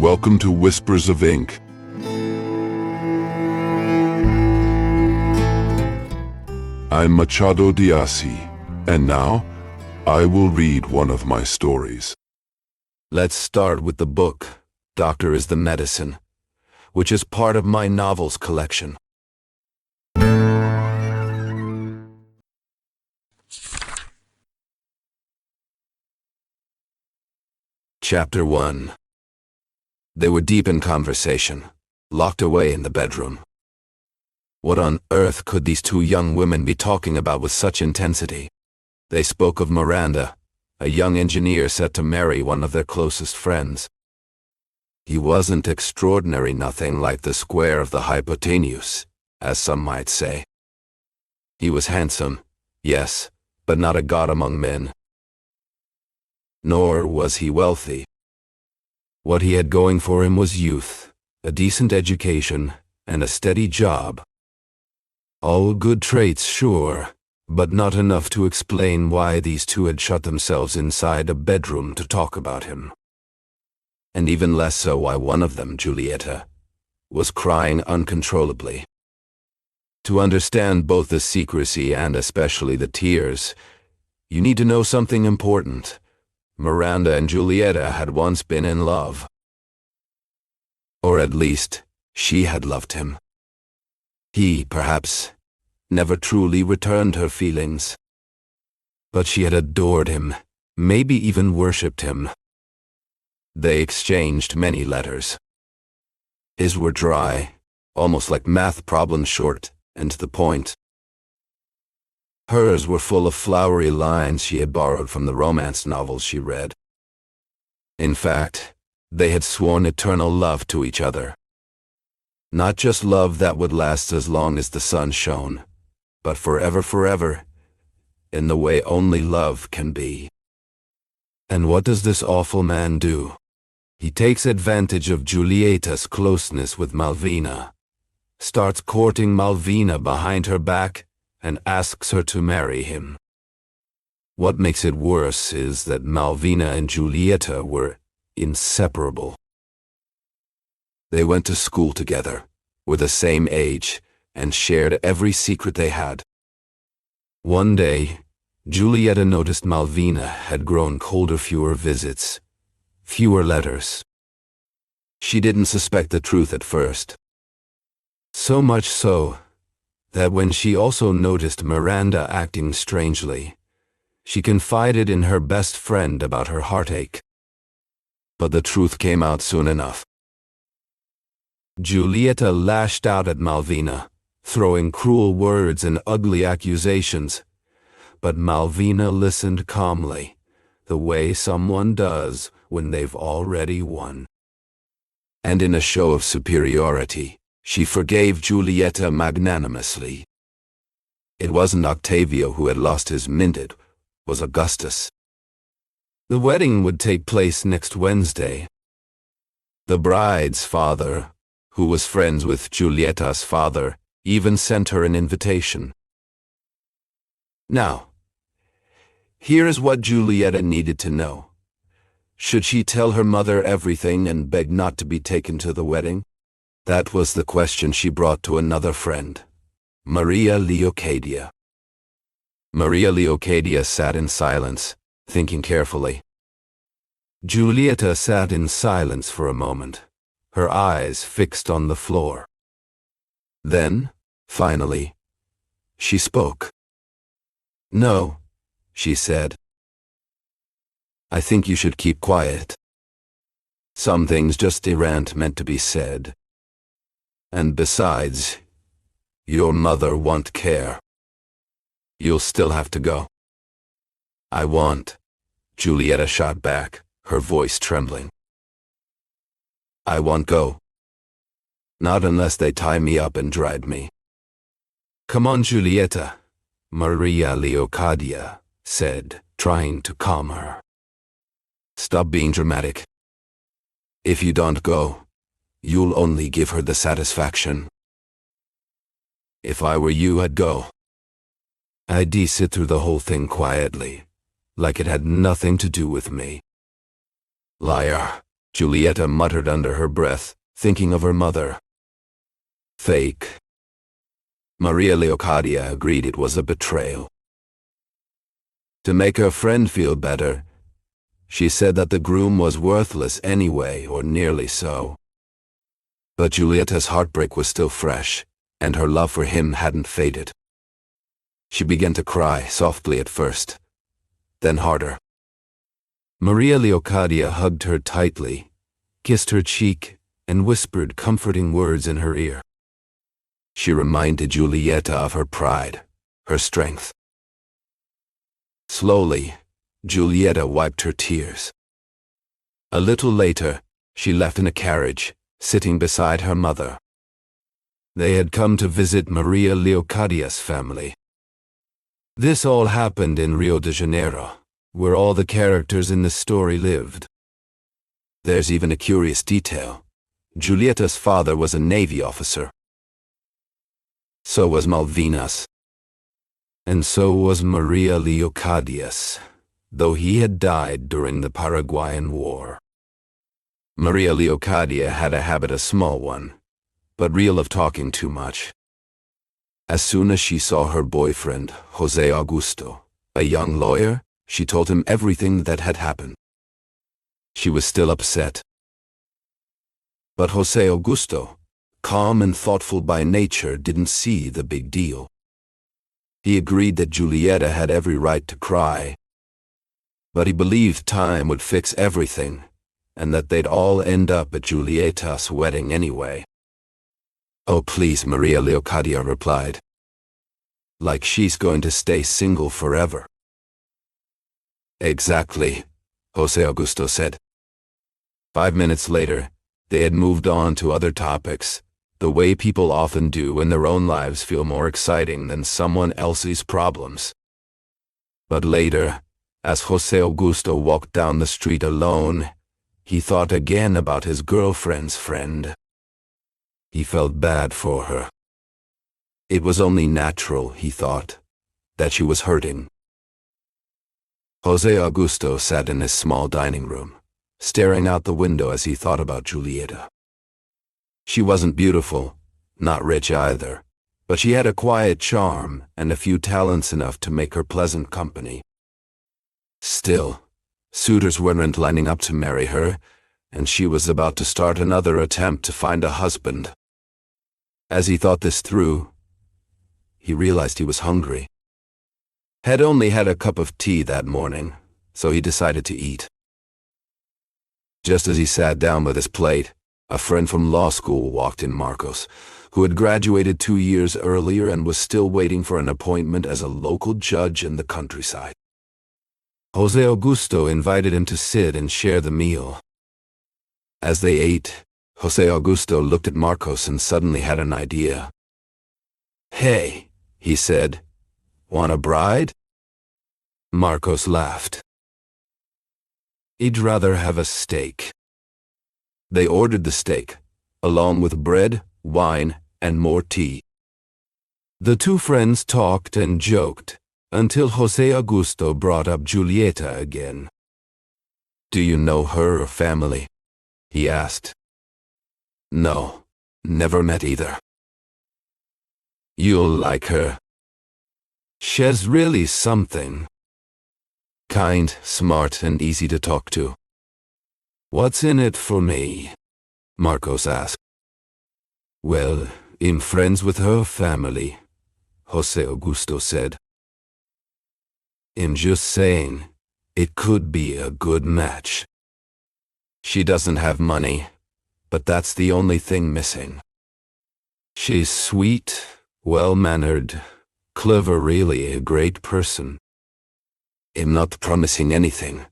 welcome to Whispers of Ink. I'm Machado de Assis, and now I will read one of my stories. Let's start with the book, Doctor is the Medicine, which is part of my novels collection. Chapter 1. They were deep in conversation, locked away in the bedroom. What on earth could these two young women be talking about with such intensity? They spoke of Miranda, a young engineer set to marry one of their closest friends. He wasn't extraordinary, nothing like the square of the hypotenuse, as some might say. He was handsome, yes, but not a god among men. Nor was he wealthy. What he had going for him was youth, a decent education, and a steady job. All good traits, sure, but not enough to explain why these two had shut themselves inside a bedroom to talk about him. And even less so why one of them, Giulietta, was crying uncontrollably. To understand both the secrecy and especially the tears, you need to know something important. Miranda and Giulietta had once been in love. Or at least, she had loved him. He, perhaps, never truly returned her feelings. But she had adored him, maybe even worshipped him. They exchanged many letters. His were dry, almost like math problems, short and to the point. Hers were full of flowery lines she had borrowed from the romance novels she read. In fact, they had sworn eternal love to each other. Not just love that would last as long as the sun shone, but forever, forever, in the way only love can be. And what does this awful man do? He takes advantage of Giulietta's closeness with Malvina, starts courting Malvina behind her back, and asks her to marry him. What makes it worse is that Malvina and Giulietta were inseparable. They went to school together, were the same age, and shared every secret they had. One day, Giulietta noticed Malvina had grown colder, fewer visits, fewer letters. She didn't suspect the truth at first. So much so that when she also noticed Miranda acting strangely, she confided in her best friend about her heartache. But the truth came out soon enough. Giulietta lashed out at Malvina, throwing cruel words and ugly accusations, but Malvina listened calmly, the way someone does when they've already won. And in a show of superiority, she forgave Giulietta magnanimously. It wasn't Octavio who had lost his mint, it was Augustus. The wedding would take place next Wednesday. The bride's father, who was friends with Giulietta's father, even sent her an invitation. Now, here is what Giulietta needed to know. Should she tell her mother everything and beg not to be taken to the wedding? That was the question she brought to another friend, Maria Leocadia. Maria Leocadia sat in silence, thinking carefully. Giulietta sat in silence for a moment, her eyes fixed on the floor. Then, finally, she spoke. "No," she said. "I think you should keep quiet. Some things just aren't meant to be said. And besides, your mother won't care. You'll still have to go." "I won't," Giulietta shot back, her voice trembling. "I won't go. Not unless they tie me up and drag me." "Come on, Giulietta," Maria Leocadia said, trying to calm her. "Stop being dramatic. If you don't go, you'll only give her the satisfaction. If I were you, I'd go. I'd sit through the whole thing quietly, like it had nothing to do with me." "Liar," Giulietta muttered under her breath, thinking of her mother. Fake. Maria Leocadia agreed it was a betrayal. To make her friend feel better, she said that the groom was worthless anyway, or nearly so. But Giulietta's heartbreak was still fresh, and her love for him hadn't faded. She began to cry, softly at first, then harder. Maria Leocadia hugged her tightly, kissed her cheek, and whispered comforting words in her ear. She reminded Giulietta of her pride, her strength. Slowly, Giulietta wiped her tears. A little later, she left in a carriage, sitting beside her mother. They had come to visit Maria Leocadia's family. This all happened in Rio de Janeiro, where all the characters in the story lived. There's even a curious detail. Giulietta's father was a Navy officer. So was Malvinas. And so was Maria Leocadia's, though he had died during the Paraguayan War. Maria Leocadia had a small one, but real of talking too much. As soon as she saw her boyfriend, José Augusto, a young lawyer, she told him everything that had happened. She was still upset. But José Augusto, calm and thoughtful by nature, didn't see the big deal. He agreed that Giulietta had every right to cry, but he believed time would fix everything, and that they'd all end up at Giulietta's wedding anyway. "Oh, please," Maria Leocadia replied. "Like she's going to stay single forever." "Exactly," José Augusto said. 5 minutes later, they had moved on to other topics, the way people often do when their own lives feel more exciting than someone else's problems. But later, as José Augusto walked down the street alone, he thought again about his girlfriend's friend. He felt bad for her. It was only natural, he thought, that she was hurting. José Augusto sat in his small dining room, staring out the window as he thought about Giulietta. She wasn't beautiful, not rich either, but she had a quiet charm and a few talents enough to make her pleasant company. Still, suitors weren't lining up to marry her, and she was about to start another attempt to find a husband. As he thought this through, he realized he was hungry. Had only had a cup of tea that morning, so he decided to eat. Just as he sat down with his plate, a friend from law school walked in, Marcos, who had graduated 2 years earlier and was still waiting for an appointment as a local judge in the countryside. José Augusto invited him to sit and share the meal. As they ate, José Augusto looked at Marcos and suddenly had an idea. "Hey," he said, "want a bride?" Marcos laughed. "He'd rather have a steak." They ordered the steak, along with bread, wine, and more tea. The two friends talked and joked, until José Augusto brought up Giulietta again. "Do you know her family?" he asked. "No, never met either." "You'll like her. She's really something. Kind, smart, and easy to talk to." "What's in it for me?" Marcos asked. "Well, I'm friends with her family," José Augusto said. "I'm just saying, it could be a good match. She doesn't have money, but that's the only thing missing. She's sweet, well-mannered, clever, really a great person." "I'm not promising anything,"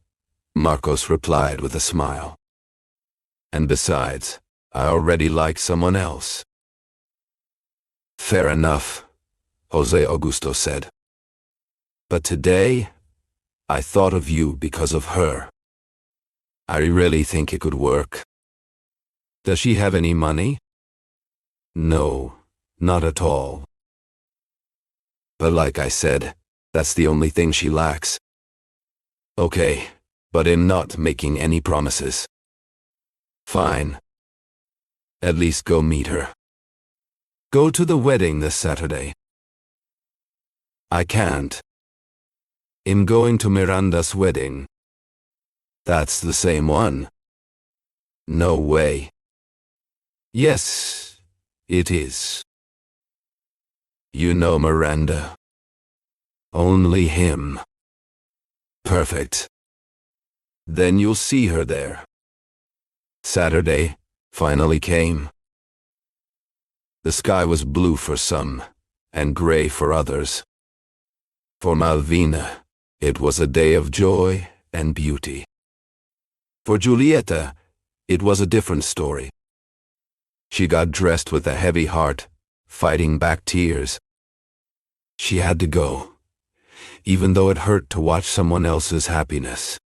Marcos replied with a smile. "And besides, I already like someone else." "Fair enough," José Augusto said. "But today, I thought of you because of her. I really think it could work." "Does she have any money?" "No, not at all. But like I said, that's the only thing she lacks." "Okay, but I'm not making any promises." Fine. At least go meet her. Go to the wedding this Saturday. I can't. I'm going to Miranda's wedding. That's the same one. No way. Yes, it is. You know Miranda. Only him. Perfect. Then you'll see her there. Saturday finally came. The sky was blue for some, and gray for others. For Malvina, it was a day of joy and beauty. For Giulietta, it was a different story. She got dressed with a heavy heart, fighting back tears. She had to go, even though it hurt to watch someone else's happiness.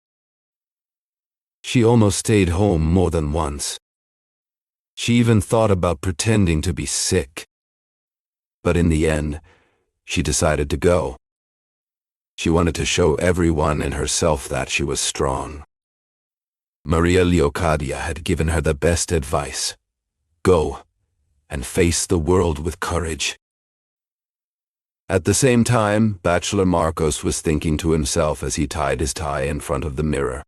She almost stayed home more than once. She even thought about pretending to be sick. But in the end, she decided to go. She wanted to show everyone and herself that she was strong. Maria Leocadia had given her the best advice. Go, and face the world with courage. At the same time, Bachelor Marcos was thinking to himself as he tied his tie in front of the mirror.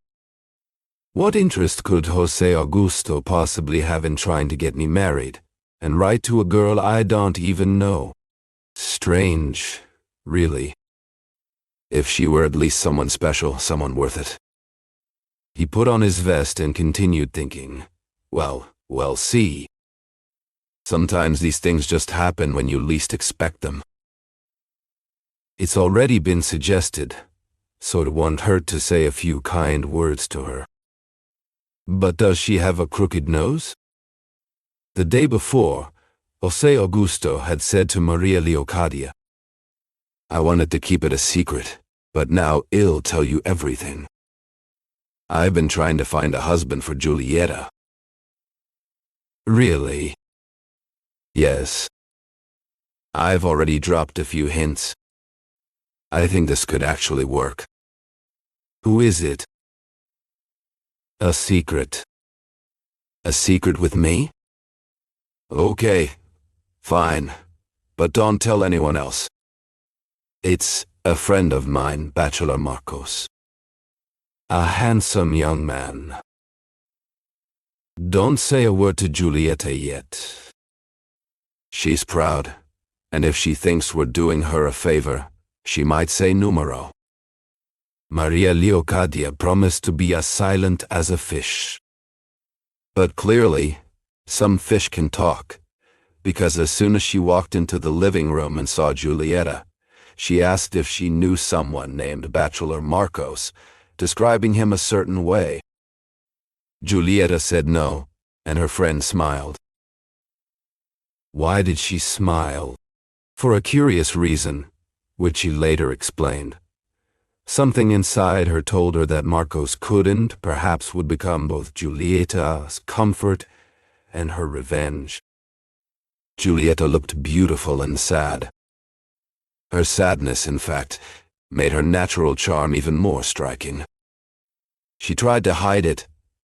What interest could Jose Augusto possibly have in trying to get me married, and write to a girl I don't even know? Strange, really. If she were at least someone special, someone worth it. He put on his vest and continued thinking, well, see. Sometimes these things just happen when you least expect them. It's already been suggested, so it won't hurt to say a few kind words to her. But does she have a crooked nose? The day before, Jose Augusto had said to Maria Leocadia, I wanted to keep it a secret, but now I'll tell you everything. I've been trying to find a husband for Giulietta. Really? Yes. I've already dropped a few hints. I think this could actually work. Who is it? A secret. A secret with me? Okay, fine, but don't tell anyone else. It's a friend of mine, Bachelor Marcos. A handsome young man. Don't say a word to Giulietta yet. She's proud, and if she thinks we're doing her a favor, she might say numero. Maria Leocadia promised to be as silent as a fish. But clearly, some fish can talk, because as soon as she walked into the living room and saw Giulietta, she asked if she knew someone named Bachelor Marcos, describing him a certain way. Giulietta said no, and her friend smiled. Why did she smile? For a curious reason, which she later explained. Something inside her told her that Marcos couldn't, perhaps would become both Giulietta's comfort and her revenge. Giulietta looked beautiful and sad. Her sadness, in fact, made her natural charm even more striking. She tried to hide it,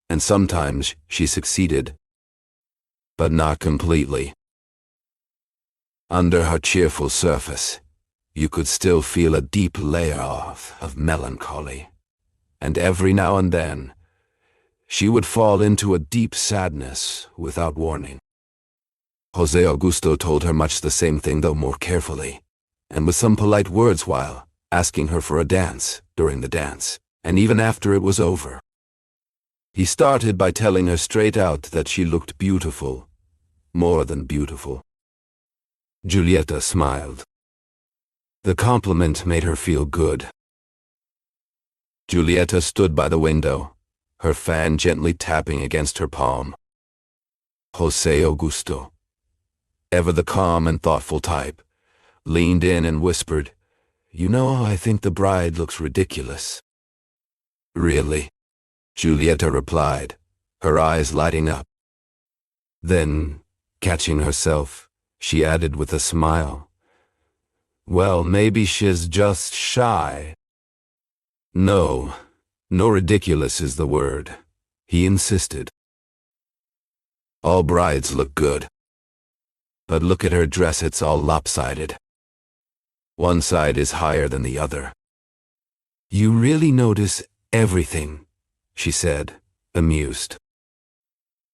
and sometimes she succeeded, but not completely. Under her cheerful surface, you could still feel a deep layer of melancholy, and every now and then, she would fall into a deep sadness without warning. Jose Augusto told her much the same thing, though more carefully, and with some polite words while asking her for a dance during the dance, and even after it was over. He started by telling her straight out that she looked beautiful, more than beautiful. Giulietta smiled. The compliment made her feel good. Giulietta stood by the window, her fan gently tapping against her palm. Jose Augusto, ever the calm and thoughtful type, leaned in and whispered, You know, I think the bride looks ridiculous. Really? Giulietta replied, her eyes lighting up. Then, catching herself, she added with a smile, Well, maybe she's just shy. No ridiculous is the word, he insisted. All brides look good. But look at her dress, it's all lopsided. One side is higher than the other. You really notice everything, she said, amused.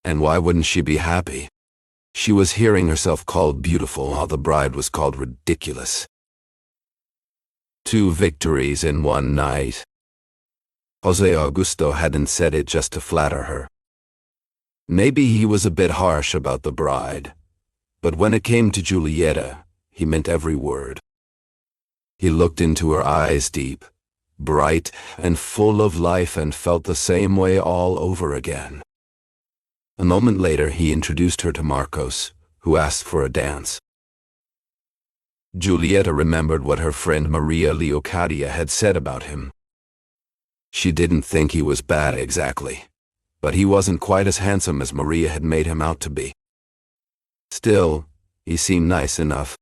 And why wouldn't she be happy? She was hearing herself called beautiful while the bride was called ridiculous. 2 victories in one night. Jose Augusto hadn't said it just to flatter her. Maybe he was a bit harsh about the bride, but when it came to Julieta, he meant every word. He looked into her eyes deep, bright and full of life, and felt the same way all over again. A moment later, he introduced her to Marcos, who asked for a dance. Julieta remembered what her friend Maria Leocadia had said about him. She didn't think he was bad exactly, but he wasn't quite as handsome as Maria had made him out to be. Still, he seemed nice enough.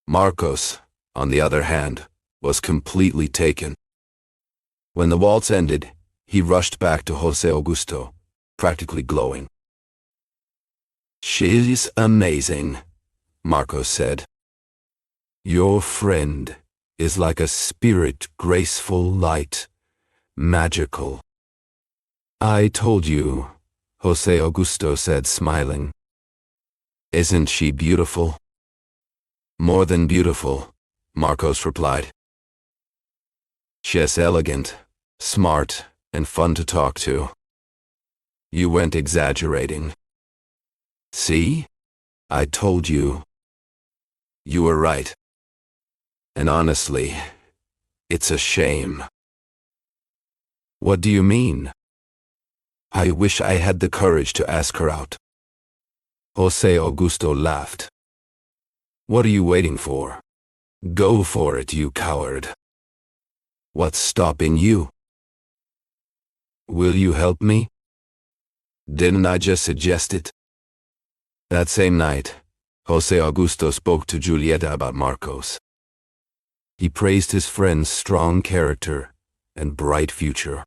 Marcos, on the other hand, was completely taken. When the waltz ended, he rushed back to Jose Augusto, practically glowing. She's amazing, Marcos said. Your friend is like a spirit, graceful, light, magical. I told you, Jose Augusto said, smiling. Isn't she beautiful? More than beautiful, Marcos replied. She's elegant, smart, and fun to talk to. You weren't exaggerating. See? I told you. You were right. And honestly, it's a shame. What do you mean? I wish I had the courage to ask her out. Jose Augusto laughed. What are you waiting for? Go for it, you coward. What's stopping you? Will you help me? Didn't I just suggest it? That same night, Jose Augusto spoke to Julieta about Marcos. He praised his friend's strong character and bright future.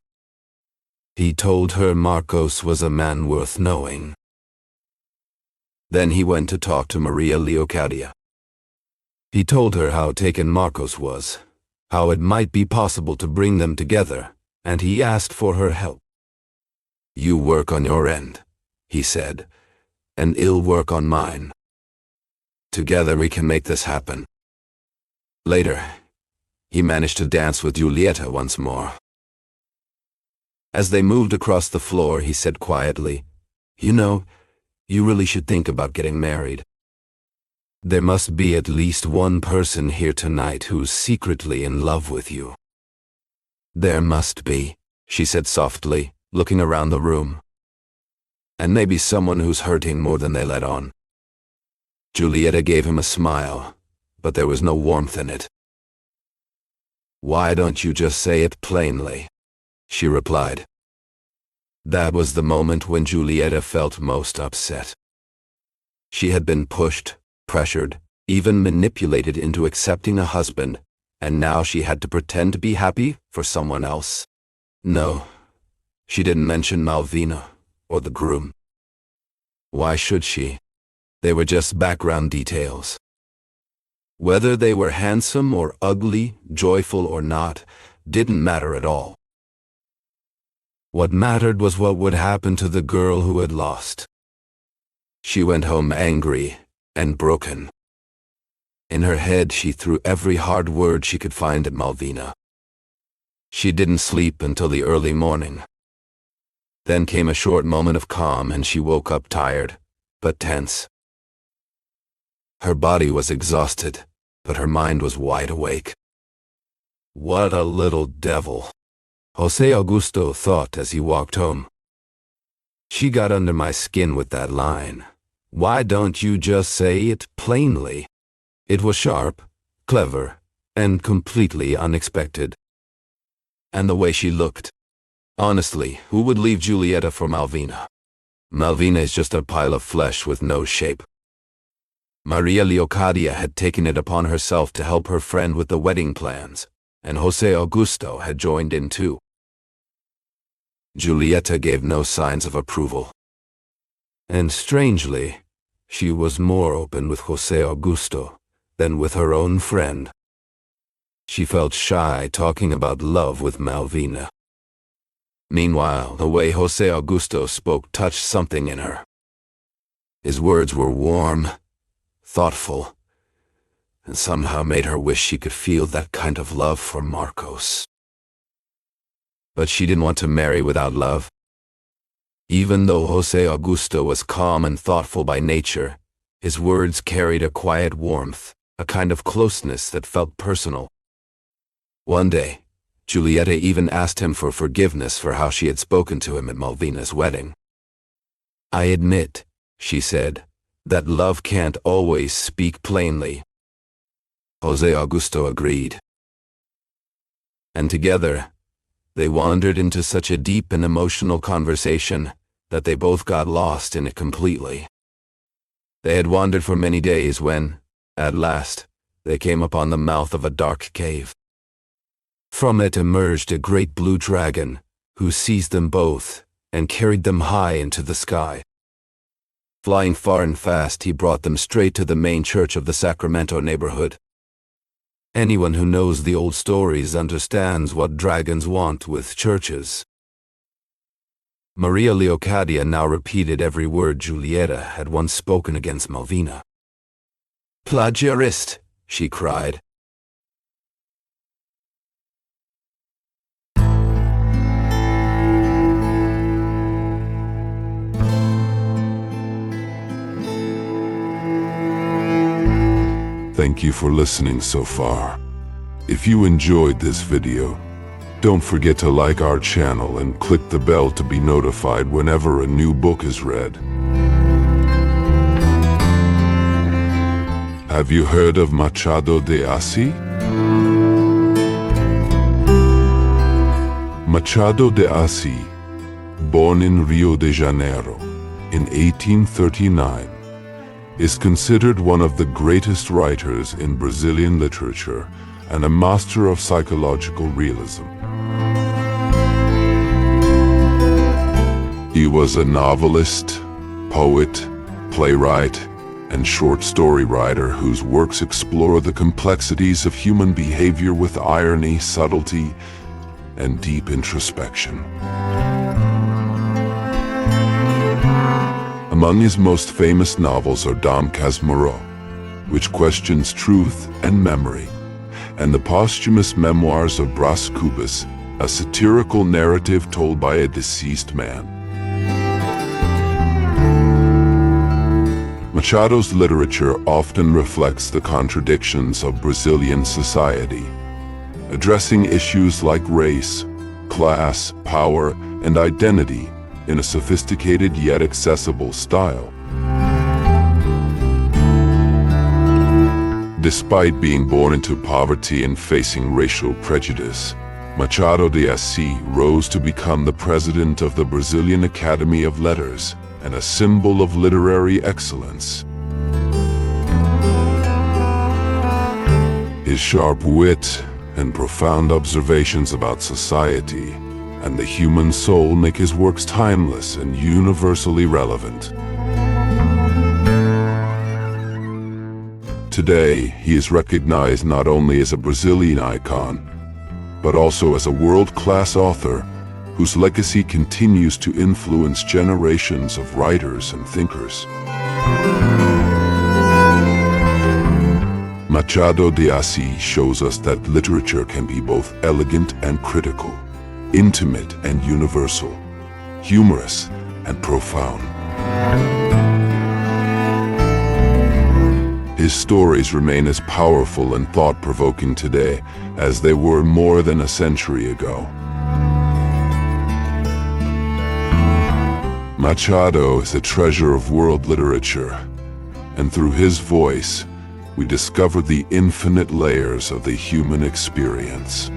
He told her Marcos was a man worth knowing. Then he went to talk to Maria Leocadia. He told her how taken Marcos was, how it might be possible to bring them together, and he asked for her help. You work on your end, he said, and I'll work on mine. Together we can make this happen. Later, he managed to dance with Julieta once more. As they moved across the floor, he said quietly, You know, you really should think about getting married. There must be at least one person here tonight who's secretly in love with you. There must be, she said softly, looking around the room. And maybe someone who's hurting more than they let on. Julieta gave him a smile, but there was no warmth in it. Why don't you just say it plainly? She replied. That was the moment when Julieta felt most upset. She had been pushed, pressured, even manipulated into accepting a husband, and now she had to pretend to be happy for someone else. No, she didn't mention Malvina or the groom. Why should she? They were just background details. Whether they were handsome or ugly, joyful or not, didn't matter at all. What mattered was what would happen to the girl who had lost. She went home angry and broken. In her head, she threw every hard word she could find at Malvina. She didn't sleep until the early morning. Then came a short moment of calm and she woke up tired, but tense. Her body was exhausted, but her mind was wide awake. What a little devil, Jose Augusto thought as he walked home. She got under my skin with that line. Why don't you just say it plainly? It was sharp, clever, and completely unexpected. And the way she looked. Honestly, who would leave Julieta for Malvina? Malvina is just a pile of flesh with no shape. Maria Leocadia had taken it upon herself to help her friend with the wedding plans, and Jose Augusto had joined in too. Julieta gave no signs of approval. And strangely, she was more open with José Augusto than with her own friend. She felt shy talking about love with Malvina. Meanwhile, the way José Augusto spoke touched something in her. His words were warm, thoughtful, and somehow made her wish she could feel that kind of love for Marcos. But she didn't want to marry without love. Even though José Augusto was calm and thoughtful by nature, his words carried a quiet warmth, a kind of closeness that felt personal. One day, Julieta even asked him for forgiveness for how she had spoken to him at Malvina's wedding. "I admit," she said, "that love can't always speak plainly." José Augusto agreed. And together, they wandered into such a deep and emotional conversation that they both got lost in it completely. They had wandered for many days when, at last, they came upon the mouth of a dark cave. From it emerged a great blue dragon, who seized them both and carried them high into the sky. Flying far and fast, he brought them straight to the main church of the Sacramento neighborhood. Anyone who knows the old stories understands what dragons want with churches. Maria Leocadia now repeated every word Julieta had once spoken against Malvina. "Plagiarist," she cried. Thank you for listening so far. If you enjoyed this video, don't forget to like our channel and click the bell to be notified whenever a new book is read. Have you heard of Machado de Assis? Machado de Assis, born in Rio de Janeiro in 1839, is considered one of the greatest writers in Brazilian literature and a master of psychological realism. He was a novelist, poet, playwright, and short story writer whose works explore the complexities of human behavior with irony, subtlety, and deep introspection. Among his most famous novels are Dom Casmurro, which questions truth and memory, and the posthumous memoirs of Brás Cubas, a satirical narrative told by a deceased man. Machado's literature often reflects the contradictions of Brazilian society, addressing issues like race, class, power, and identity in a sophisticated yet accessible style. Despite being born into poverty and facing racial prejudice, Machado de Assis rose to become the president of the Brazilian Academy of Letters and a symbol of literary excellence. His sharp wit and profound observations about society and the human soul make his works timeless and universally relevant. Today, he is recognized not only as a Brazilian icon, but also as a world-class author whose legacy continues to influence generations of writers and thinkers. Machado de Assis shows us that literature can be both elegant and critical, intimate and universal, humorous and profound. His stories remain as powerful and thought-provoking today as they were more than a century ago. Machado is a treasure of world literature, and through his voice, we discover the infinite layers of the human experience.